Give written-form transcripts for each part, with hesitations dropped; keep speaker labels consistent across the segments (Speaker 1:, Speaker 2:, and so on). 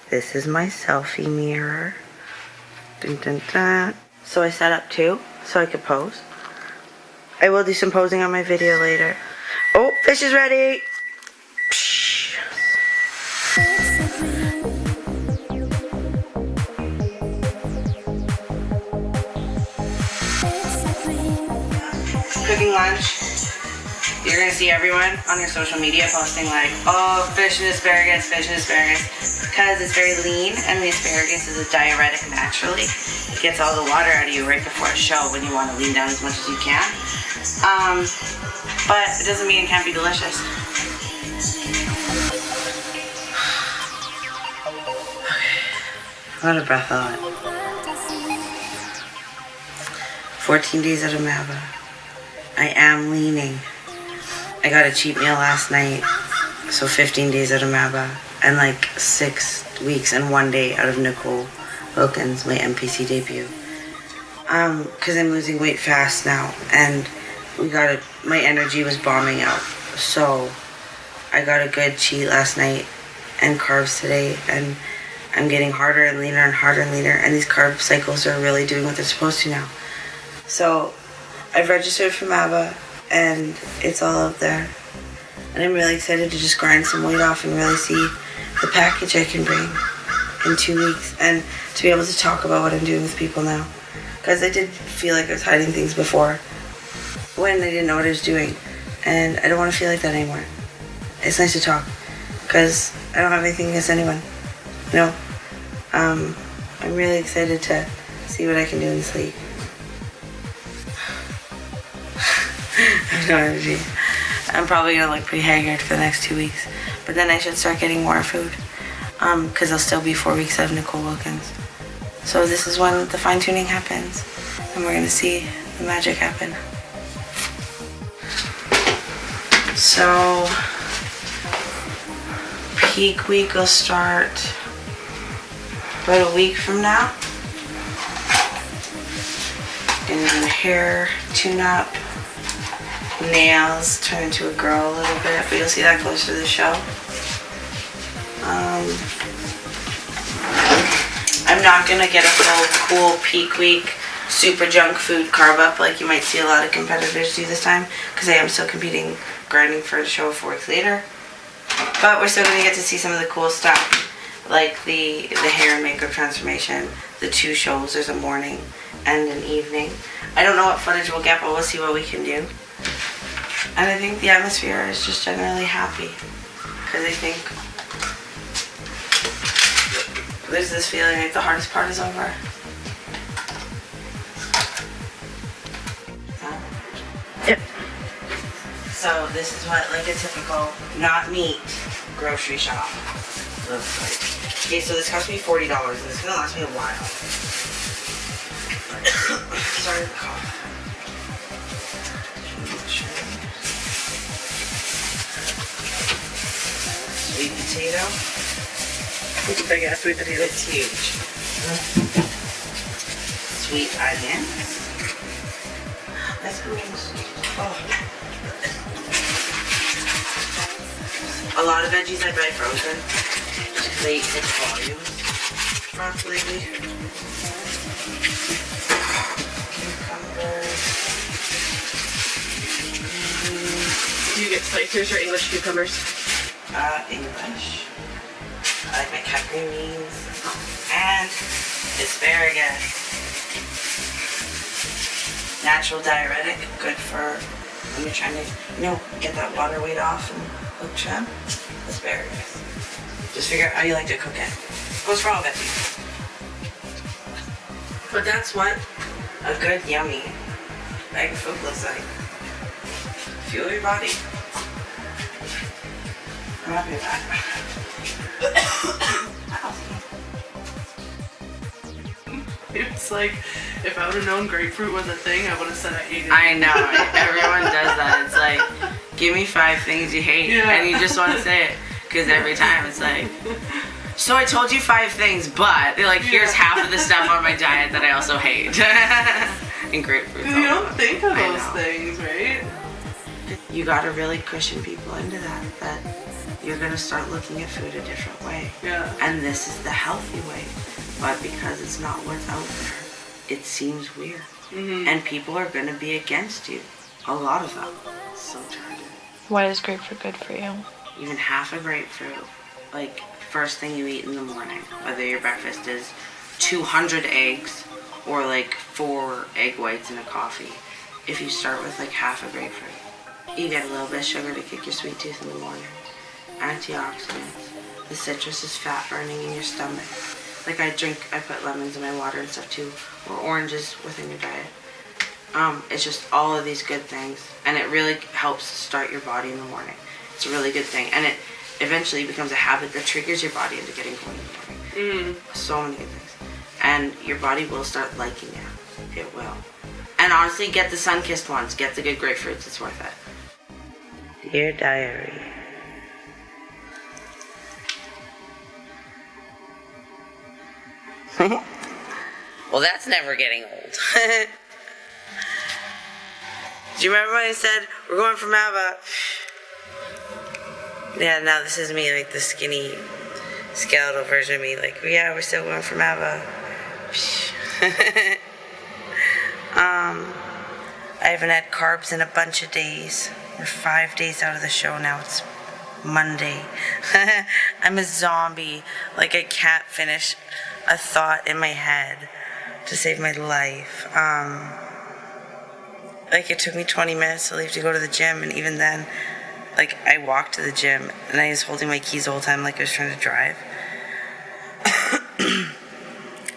Speaker 1: This is my selfie mirror. Dun, dun, dun. So I set up 2 so I could pose. I will do some posing on my video later. Oh, fish is ready. Psh. Cooking lunch. You're gonna see everyone on your social media posting like, oh, fish and asparagus, because it's very lean and the asparagus is a diuretic naturally. It gets all the water out of you right before a show when you want to lean down as much as you can. But it doesn't mean it can't be delicious. Okay, a lot of breath on it. 14 days out of MABBA. I am leaning. I got a cheat meal last night, so 15 days out of MABBA, and like 6 weeks and 1 day out of NICOLE WILKINS, my NPC debut. Cause I'm losing weight fast now, and my energy was bombing out, so I got a good cheat last night and carbs today, and I'm getting harder and leaner and harder and leaner, and these carb cycles are really doing what they're supposed to now. So I've registered for MABBA, and it's all out there, and I'm really excited to just grind some weight off and really see the package I can bring in 2 weeks, and to be able to talk about what I'm doing with people now, because I did feel like I was hiding things before when I didn't know what I was doing, and I don't want to feel like that anymore. It's nice to talk because I don't have anything against anyone, you know. I'm really excited to see what I can do in this league. I have no energy. I'm probably gonna look pretty haggard for the next 2 weeks, but then I should start getting more food, because I'll still be 4 weeks out of NICOLE WILKINS. So this is when the fine tuning happens, and we're gonna see the magic happen. So peak week will start about a week from now. And then hair tune up. Nails turn into a girl a little bit, but you'll see that closer to the show. I'm not gonna get a full cool peak week super junk food carb up like you might see a lot of competitors do this time, because I am still competing, grinding for the show 4 weeks later. But we're still gonna get to see some of the cool stuff, like the hair and makeup transformation, the 2 shows. There's a morning and an evening. I don't know what footage we'll get, but we'll see what we can do. And I think the atmosphere is just generally happy, because I think there's this feeling like the hardest part is over. Yep. So this is what like a typical not meat grocery shop looks like. Okay, so this cost me $40 and it's gonna last me a while. Sorry for the cough. Sweet potato.
Speaker 2: It's a big ass sweet potato.
Speaker 1: It's huge. Sweet onion. That's gross. Oh. A lot of veggies I buy frozen just because I eat such volumes. Broccoli. Cucumbers.
Speaker 2: Do you get spicers or English cucumbers?
Speaker 1: English. I like my cut green beans and asparagus. Natural diuretic, good for when you're trying to, get that water weight off and look trim. Asparagus. Just figure out how you like to cook it. Goes for all veggies. But that's what a good, yummy bag of food looks like. Fuel your body. I'm happy with that.
Speaker 2: It's like, if I would have known grapefruit was a thing, I would have said I hated it.
Speaker 1: I know, everyone does that. It's like, give me 5 things you hate, and you just want to say it. Because every time it's like, so I told you 5 things, but they're like, here's half of the stuff on my diet that I also hate. And grapefruit.
Speaker 2: You don't think of those things, right?
Speaker 1: You gotta really cushion people into that you're going to start looking at food a different way.
Speaker 2: Yeah.
Speaker 1: And this is the healthy way. But because it's not what's out there, it seems weird. And people are going to be against you. A lot of them. So tired.
Speaker 3: Why is grapefruit good for you?
Speaker 1: Even half a grapefruit, like first thing you eat in the morning, whether your breakfast is 200 eggs or like 4 egg whites in a coffee. If you start with like half a grapefruit, you get a little bit of sugar to kick your sweet tooth in the morning. Antioxidants. The citrus is fat burning in your stomach. Like I put lemons in my water and stuff too, or oranges within your diet. It's just all of these good things, and it really helps start your body in the morning. It's a really good thing, and it eventually becomes a habit that triggers your body into getting going in the morning. So many good things, and your body will start liking it. It will. And honestly, get the sun-kissed ones. Get the good grapefruits. It's worth it. Dear Diary. Well, that's never getting old. Do you remember when I said, we're going for MABBA? Yeah, now this is me, like the skinny, skeletal version of me. Like, yeah, we're still going for MABBA. I haven't had carbs in a bunch of days. We're 5 days out of the show now. It's Monday. I'm a zombie. Like, I can't finish a thought in my head to save my life. Like, it took me 20 minutes to leave to go to the gym, and even then, like, I walked to the gym, and I was holding my keys the whole time like I was trying to drive.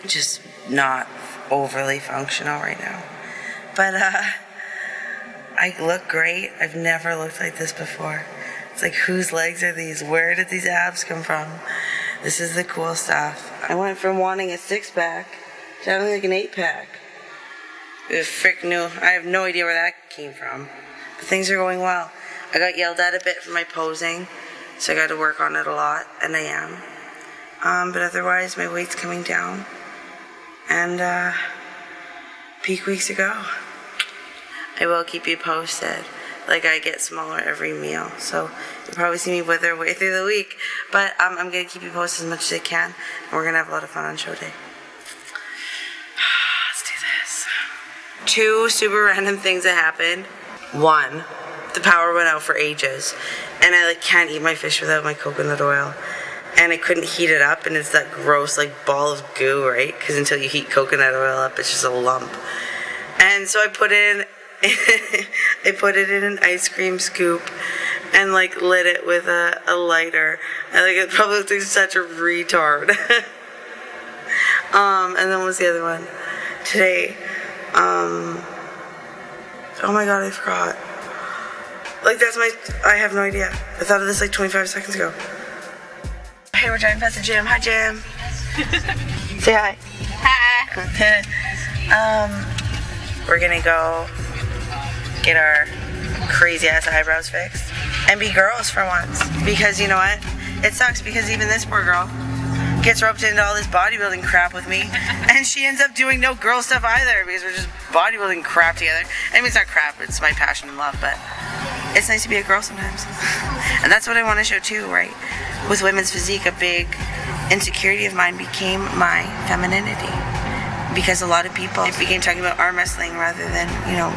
Speaker 1: Just not overly functional right now. But, I look great. I've never looked like this before. It's like, whose legs are these? Where did these abs come from? This is the cool stuff. I went from wanting a 6-pack to having like an 8-pack. It was frick new. I have no idea where that came from. But things are going well. I got yelled at a bit for my posing, so I got to work on it a lot, and I am. But otherwise, my weight's coming down. And peak weeks ago. I will keep you posted. Like, I get smaller every meal, so you'll probably see me wither way through the week. But I'm going to keep you posted as much as I can, and we're going to have a lot of fun on show day. Let's do this. 2 super random things that happened. 1, the power went out for ages, and I like can't eat my fish without my coconut oil. And I couldn't heat it up, and it's that gross like ball of goo, right? Because until you heat coconut oil up, it's just a lump. And so I put it in an ice cream scoop and like lit it with a lighter. And like it probably looked like such a retard. And then what was the other one? Today, oh my god, I forgot. Like I have no idea. I thought of this like 25 seconds ago. Hey, we're driving past the gym. Hi, Jim. Say hi. Hi. We're gonna go get our crazy ass eyebrows fixed and be girls for once. Because you know what? It sucks because even this poor girl gets roped into all this bodybuilding crap with me, and she ends up doing no girl stuff either because we're just bodybuilding crap together. I mean, it's not crap, it's my passion and love, but it's nice to be a girl sometimes. And that's what I want to show too, right? With women's physique, a big insecurity of mine became my femininity. Because a lot of people began talking about arm wrestling rather than, you know,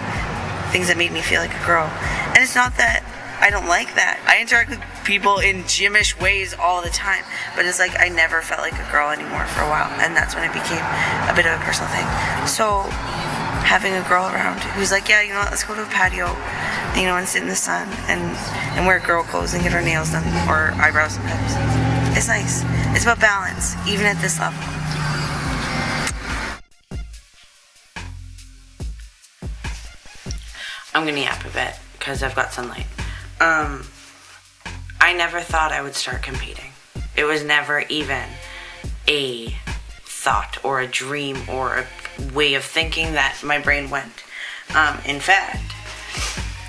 Speaker 1: things that made me feel like a girl. And it's not that I don't like that. I interact with people in gym-ish ways all the time. But it's like I never felt like a girl anymore for a while. And that's when it became a bit of a personal thing. So having a girl around who's like, yeah, you know what, let's go to a patio, you know, and sit in the sun and wear girl clothes and get our nails done or eyebrows sometimes. It's nice. It's about balance, even at this level. I'm gonna yap a bit because I've got sunlight. I never thought I would start competing. It was never even a thought or a dream or a way of thinking that my brain went. In fact,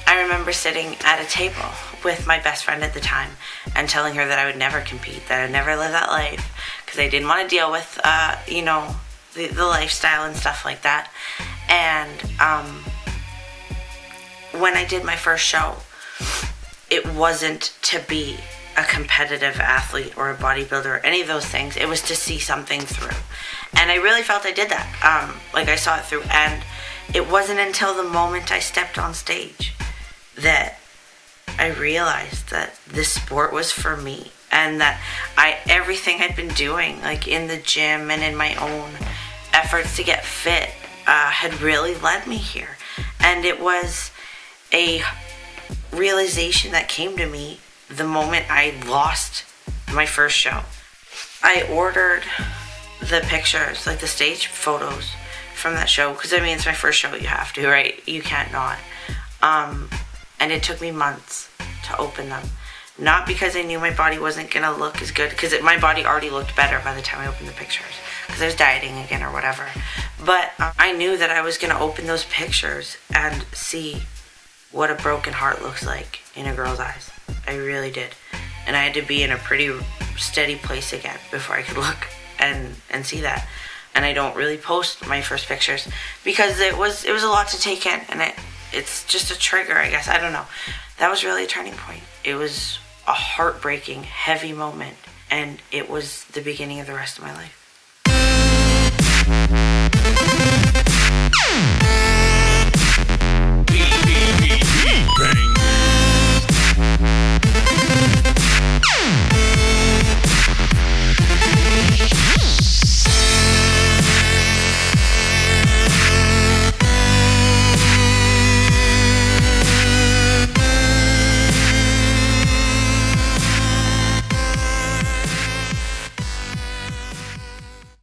Speaker 1: I remember sitting at a table with my best friend at the time and telling her that I would never compete, that I'd never live that life because I didn't want to deal with, you know, the lifestyle and stuff like that. And when I did my first show, it wasn't to be a competitive athlete or a bodybuilder or any of those things. It was to see something through. And I really felt I did that. Like I saw it through. And it wasn't until the moment I stepped on stage that I realized that this sport was for me. And that everything I'd been doing, like in the gym and in my own efforts to get fit, had really led me here. And it was a realization that came to me the moment I lost my first show. I ordered the pictures, like the stage photos from that show, because I mean, it's my first show, you have to, right? You can't not. And it took me months to open them. Not because I knew my body wasn't gonna look as good, because my body already looked better by the time I opened the pictures, because I was dieting again or whatever. But I knew that I was gonna open those pictures and see what a broken heart looks like in a girl's eyes. I really did. And I had to be in a pretty steady place again before I could look and see that. And I don't really post my first pictures because it was a lot to take in, and it's just a trigger, I guess. I don't know. That was really a turning point. It was a heartbreaking, heavy moment, and it was the beginning of the rest of my life.